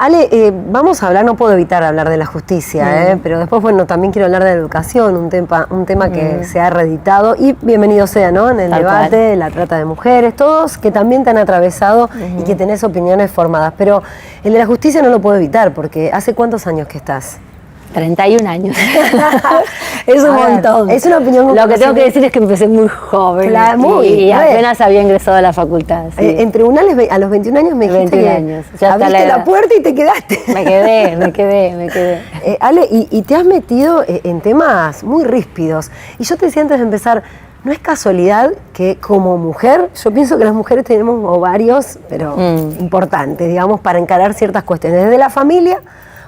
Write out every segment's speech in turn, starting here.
Ale, vamos a hablar, no puedo evitar hablar de la justicia, pero después, bueno, también quiero hablar de la educación, un tema que se ha reeditado, y bienvenido sea, ¿no? En el debate, la trata de mujeres, todos que también te han atravesado y que tenés opiniones formadas, pero el de la justicia no lo puedo evitar, porque ¿hace cuántos años que estás? 31 años. Es un montón. Es una opinión. Lo que tengo que decir es que empecé muy joven y apenas había ingresado a la facultad. Sí. En tribunales a los 21 años me dijiste 21 años. Ya abriste la puerta y te quedaste. Me quedé. Ale, y te has metido en temas muy ríspidos. Y yo te decía antes de empezar, no es casualidad que como mujer, yo pienso que las mujeres tenemos ovarios, pero importantes, digamos, para encarar ciertas cuestiones. Desde la familia,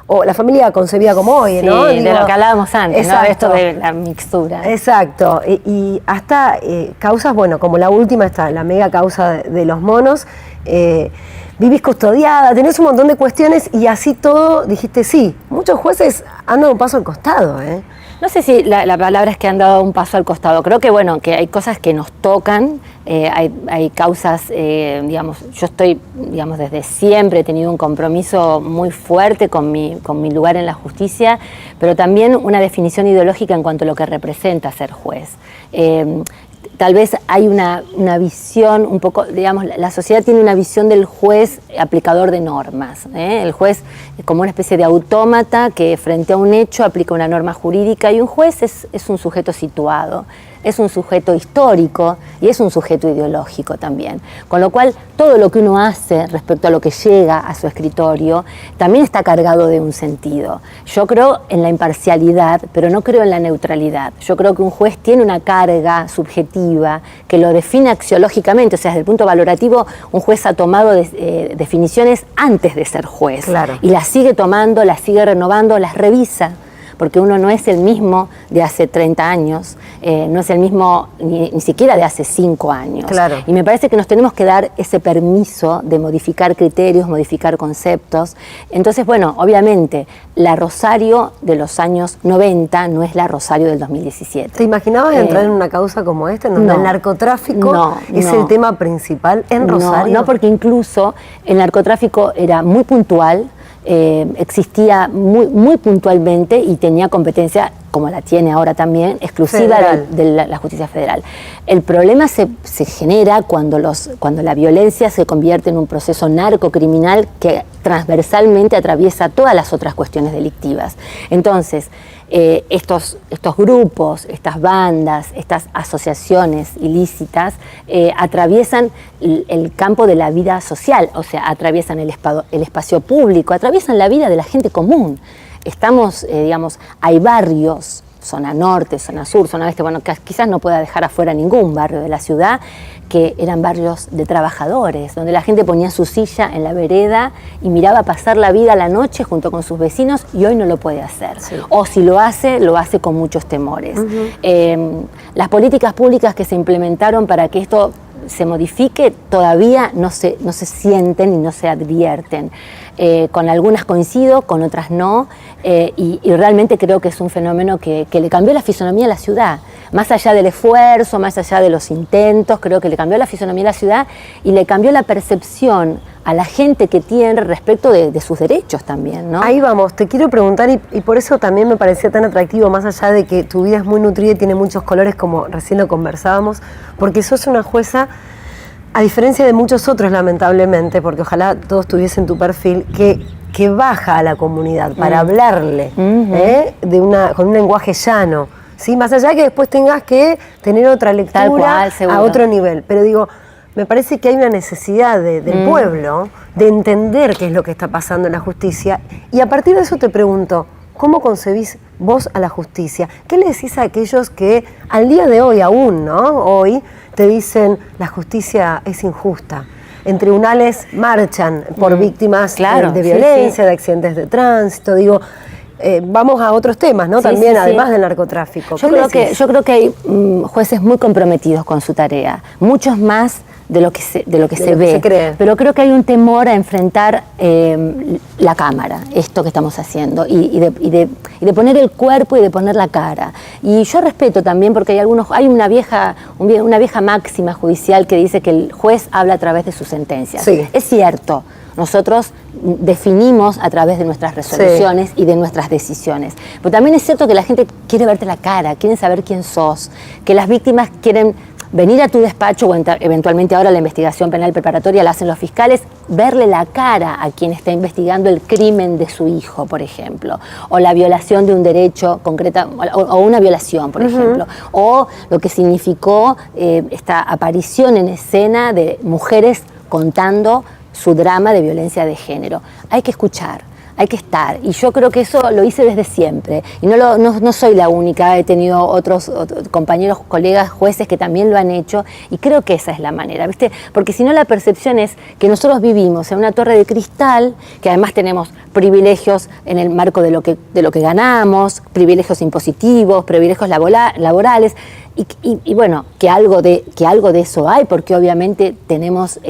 o la familia concebida como hoy, sí, ¿no? Digo, de lo que hablábamos antes, exacto, ¿no? Esto de la mixtura. Exacto, y hasta causas, bueno, como la última, está la mega causa de los monos, vivís custodiada, tenés un montón de cuestiones y así todo dijiste sí. Muchos jueces han dado un paso al costado, No sé si la palabra es que han dado un paso al costado. Creo que, bueno, que hay cosas que nos tocan, hay causas, digamos, yo estoy, digamos, desde siempre he tenido un compromiso muy fuerte con mi lugar en la justicia, pero también una definición ideológica en cuanto a lo que representa ser juez. Tal vez hay una visión un poco, digamos, la sociedad tiene una visión del juez aplicador de normas. El juez es como una especie de autómata que frente a un hecho aplica una norma jurídica, y un juez es un sujeto situado, es un sujeto histórico y es un sujeto ideológico también. Con lo cual, todo lo que uno hace respecto a lo que llega a su escritorio también está cargado de un sentido. Yo creo en la imparcialidad, pero no creo en la neutralidad. Yo creo que un juez tiene una carga subjetiva que lo define axiológicamente, o sea, desde el punto valorativo, un juez ha tomado definiciones antes de ser juez. Claro. Y las sigue tomando, las sigue renovando, las revisa, porque uno no es el mismo de hace 30 años, no es el mismo ni siquiera de hace 5 años. Claro. Y me parece que nos tenemos que dar ese permiso de modificar criterios, modificar conceptos. Entonces, bueno, obviamente, la Rosario de los años 90 no es la Rosario del 2017. ¿Te imaginabas entrar en una causa como esta, en donde el narcotráfico es el tema principal en Rosario? No, porque incluso el narcotráfico era muy puntual, existía muy puntualmente y tenía competencia, como la tiene ahora también, exclusiva de la justicia federal. El problema se genera cuando la violencia se convierte en un proceso narcocriminal que transversalmente atraviesa todas las otras cuestiones delictivas. Entonces, estos grupos, estas bandas, estas asociaciones ilícitas atraviesan el campo de la vida social, o sea, atraviesan el espacio público, atraviesan la vida de la gente común. Estamos, digamos, hay barrios, zona norte, zona sur, zona oeste, bueno, quizás no pueda dejar afuera ningún barrio de la ciudad, que eran barrios de trabajadores, donde la gente ponía su silla en la vereda y miraba pasar la vida a la noche junto con sus vecinos, y hoy no lo puede hacer. Sí. O si lo hace con muchos temores. Las políticas públicas que se implementaron para que esto se modifique todavía no se sienten y no se advierten. Con algunas coincido, con otras no, y realmente creo que es un fenómeno que le cambió la fisonomía a la ciudad. Más allá del esfuerzo, más allá de los intentos, creo que le cambió la fisonomía a la ciudad y le cambió la percepción a la gente que tiene respecto de sus derechos también, ¿no? Ahí vamos, te quiero preguntar, y por eso también me parecía tan atractivo, más allá de que tu vida es muy nutrida y tiene muchos colores, como recién lo conversábamos, porque sos una jueza, a diferencia de muchos otros, lamentablemente, porque ojalá todos tuviesen tu perfil, que baja a la comunidad para hablarle, con un lenguaje llano, ¿sí? Más allá de que después tengas que tener otra lectura a otro nivel. Pero digo, me parece que hay una necesidad del pueblo de entender qué es lo que está pasando en la justicia, y a partir de eso te pregunto, ¿cómo concebís vos a la justicia? ¿Qué le decís a aquellos que al día de hoy aún, ¿no? Hoy te dicen la justicia es injusta? En tribunales marchan por víctimas de violencia, de accidentes de tránsito, digo, vamos a otros temas, ¿no? También, además del narcotráfico. Yo creo que hay jueces muy comprometidos con su tarea, muchos más de lo que se ve, pero creo que hay un temor a enfrentar la cámara, esto que estamos haciendo, y de poner el cuerpo y de poner la cara. Y yo respeto también, porque hay una vieja máxima judicial que dice que el juez habla a través de sus sentencias. Sí. Es cierto. Nosotros definimos a través de nuestras resoluciones y de nuestras decisiones. Pero también es cierto que la gente quiere verte la cara, quieren saber quién sos, que las víctimas quieren venir a tu despacho o eventualmente ahora la investigación penal preparatoria la hacen los fiscales, verle la cara a quien está investigando el crimen de su hijo, por ejemplo, o la violación de un derecho concreta, o una violación, por ejemplo, o lo que significó esta aparición en escena de mujeres contando su drama de violencia de género. Hay que escuchar. Hay que estar, y yo creo que eso lo hice desde siempre, y no soy la única, he tenido otros compañeros, colegas, jueces que también lo han hecho, y creo que esa es la manera, ¿viste? Porque si no la percepción es que nosotros vivimos en una torre de cristal, que además tenemos privilegios en el marco de lo que ganamos, privilegios impositivos, privilegios laborales, y bueno, que algo de eso hay, porque obviamente tenemos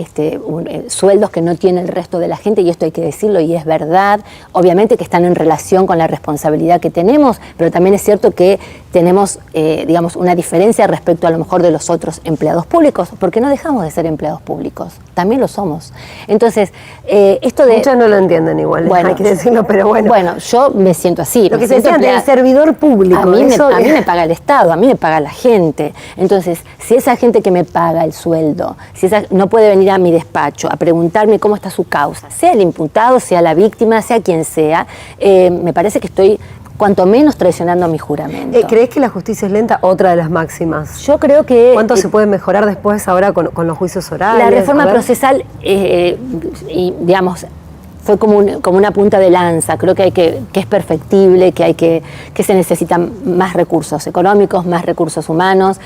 sueldos que no tiene el resto de la gente, y esto hay que decirlo y es verdad, obviamente que están en relación con la responsabilidad que tenemos, pero también es cierto que tenemos, digamos, una diferencia respecto a lo mejor de los otros empleados públicos, porque no dejamos de ser empleados públicos, también lo somos. Entonces, esto de... Muchos no lo entienden igual, bueno, hay que decirlo, pero bueno. Bueno, yo me siento así. Lo que se decía del servidor público. A mí me paga el Estado, a mí me paga la gente. Entonces, si esa gente que me paga el sueldo, si no puede venir a mi despacho a preguntarme cómo está su causa, sea el imputado, sea la víctima, sea quien sea, me parece que estoy cuanto menos traicionando mi juramento. ¿Crees que la justicia es lenta? Otra de las máximas. Yo creo que... ¿Cuánto se puede mejorar después ahora con los juicios orales? La reforma procesal, digamos, fue como una punta de lanza. Creo que es perfectible, que se necesitan más recursos económicos, más recursos humanos.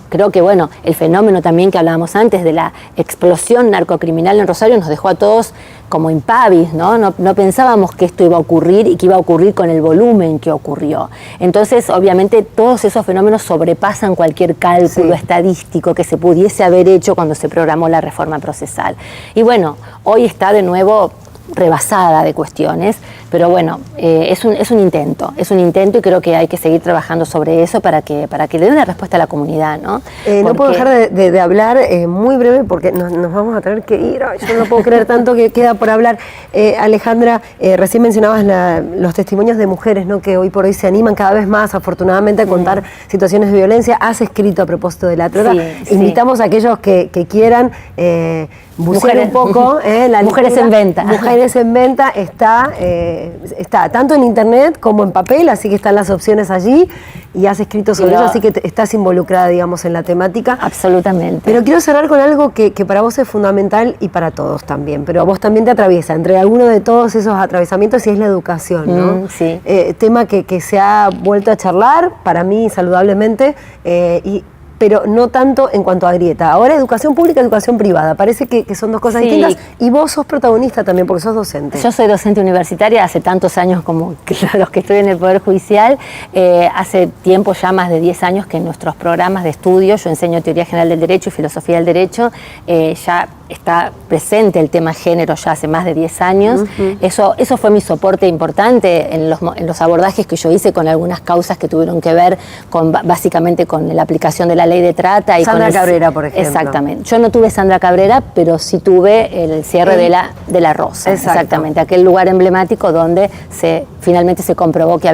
Creo que, bueno, el fenómeno también que hablábamos antes de la explosión narcocriminal en Rosario nos dejó a todos como impavis, ¿no? No pensábamos que esto iba a ocurrir y que iba a ocurrir con el volumen que ocurrió. Entonces, obviamente, todos esos fenómenos sobrepasan cualquier cálculo estadístico que se pudiese haber hecho cuando se programó la reforma procesal. Y bueno, hoy está de nuevo rebasada de cuestiones, pero bueno, es un intento y creo que hay que seguir trabajando sobre eso para que le dé una respuesta a la comunidad, ¿no? No puedo dejar de hablar muy breve porque nos vamos a tener que ir. Yo no puedo creer tanto que queda por hablar. Alejandra, recién mencionabas los testimonios de mujeres, ¿no? Que hoy por hoy se animan cada vez más, afortunadamente, a contar situaciones de violencia. Has escrito a propósito de la trata. Invitamos a aquellos que quieran bucear un poco. La Mujeres en Venta. Mujeres en Venta está tanto en internet como en papel, así que están las opciones allí y has escrito sobre ello, así que estás involucrada, digamos, en la temática. Absolutamente. Pero quiero cerrar con algo que para vos es fundamental y para todos también, pero a vos también te atraviesa, entre alguno de todos esos atravesamientos, y es la educación, ¿no? Sí. Tema que se ha vuelto a charlar, para mí saludablemente, pero no tanto en cuanto a grieta. Ahora educación pública, educación privada. Parece que son dos cosas distintas. Y vos sos protagonista también, porque sos docente. Yo soy docente universitaria hace tantos años como los que estoy en el Poder Judicial. Hace tiempo, ya más de 10 años, que en nuestros programas de estudio, yo enseño Teoría General del Derecho y Filosofía del Derecho, ya está presente el tema género ya hace más de 10 años. Eso fue mi soporte importante en los abordajes que yo hice con algunas causas que tuvieron que ver básicamente con la aplicación de la ley de trata. Y Sandra Cabrera, por ejemplo. Exactamente. Yo no tuve Sandra Cabrera, pero sí tuve el cierre de la Rosa. Exactamente. Aquel lugar emblemático donde finalmente se comprobó que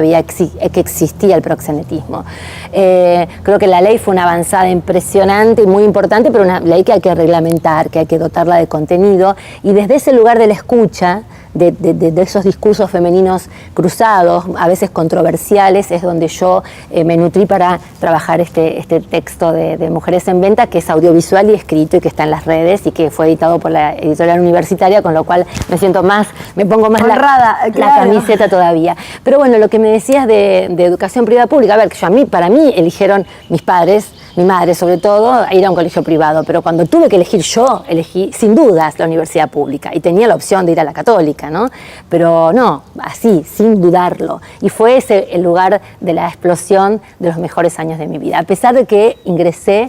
existía el proxenetismo. Creo que la ley fue una avanzada impresionante y muy importante, pero una ley que hay que reglamentar, que hay que dotarla de contenido, y desde ese lugar de la escucha, de esos discursos femeninos cruzados, a veces controversiales, es donde yo me nutrí para trabajar este texto de Mujeres en Venta, que es audiovisual y escrito y que está en las redes y que fue editado por la editorial universitaria, con lo cual me pongo más honrada, la camiseta todavía. Pero bueno, lo que me decías de educación privada pública, a ver, que para mí eligieron mis padres, mi madre sobre todo, ir a un colegio privado, pero cuando tuve que elegir yo, elegí sin dudas la universidad pública y tenía la opción de ir a la católica, ¿no? Pero no, así, sin dudarlo. Y fue ese el lugar de la explosión de los mejores años de mi vida, a pesar de que ingresé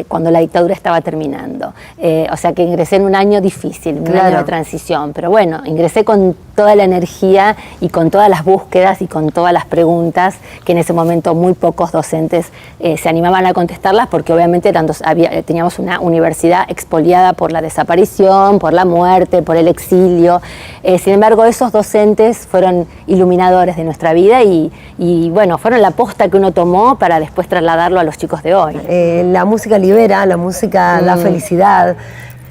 cuando la dictadura estaba terminando. O sea que ingresé en un año difícil, un año de transición, pero bueno, ingresé con toda la energía y con todas las búsquedas y con todas las preguntas que en ese momento muy pocos docentes se animaban a contestarlas, porque obviamente teníamos una universidad expoliada por la desaparición, por la muerte, por el exilio. Sin embargo, esos docentes fueron iluminadores de nuestra vida y bueno, fueron la posta que uno tomó para después trasladarlo a los chicos de hoy. La música libera, la música da felicidad.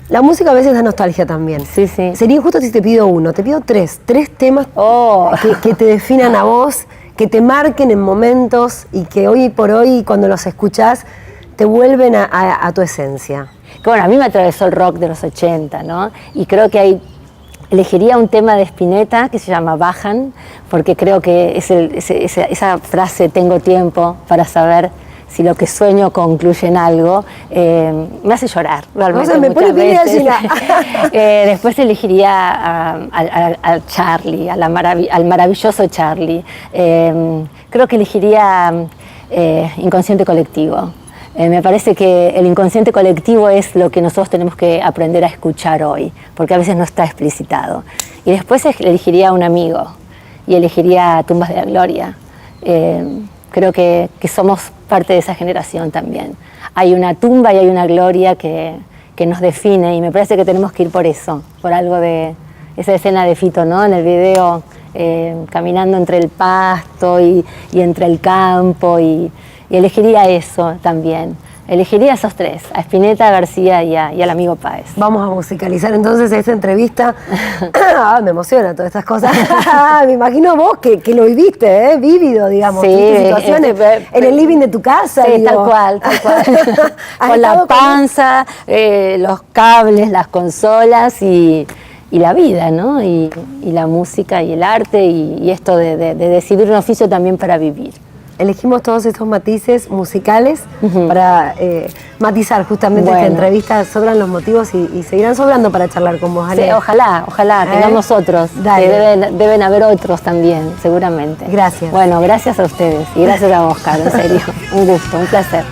La música a veces da nostalgia también. Sí, sí. Sería injusto si te pido uno, te pido tres temas que te definan a vos, que te marquen en momentos y que hoy por hoy, cuando los escuchás, te vuelven a tu esencia. Que bueno, a mí me atravesó el rock de los 80, ¿no? Y creo que elegiría un tema de Spinetta que se llama Bajan, porque creo que esa frase, tengo tiempo para saber si lo que sueño concluye en algo, me hace llorar realmente. O sea, me pone piel de gallina. Después elegiría a Charlie, al maravilloso Charlie. Creo que elegiría Inconsciente Colectivo. Me parece que el inconsciente colectivo es lo que nosotros tenemos que aprender a escuchar hoy, porque a veces no está explicitado. Y después elegiría a un amigo y elegiría Tumbas de la Gloria. Creo que somos parte de esa generación también. Hay una tumba y hay una gloria que nos define, y me parece que tenemos que ir por eso, por algo de esa escena de Fito, ¿no? En el video, caminando entre el pasto y entre el campo, y elegiría eso también. Elegiría a esos tres, a Spinetta, a García y al amigo Páez. Vamos a musicalizar entonces esta entrevista. Me emociona todas estas cosas. Me imagino vos que lo viviste, vívido, digamos. Sí, situaciones en el living de tu casa. Sí, digo. tal cual. Con la panza, los cables, las consolas y la vida, ¿no? Y la música y el arte y esto de decidir un oficio también para vivir. Elegimos todos estos matices musicales para matizar justamente esta entrevista. Sobran los motivos y seguirán sobrando para charlar con vos, Ale. Sí, ojalá tengamos otros. Deben haber otros también, seguramente. Gracias. Bueno, gracias a ustedes y gracias a vos, Carlos, en serio. Un gusto, un placer.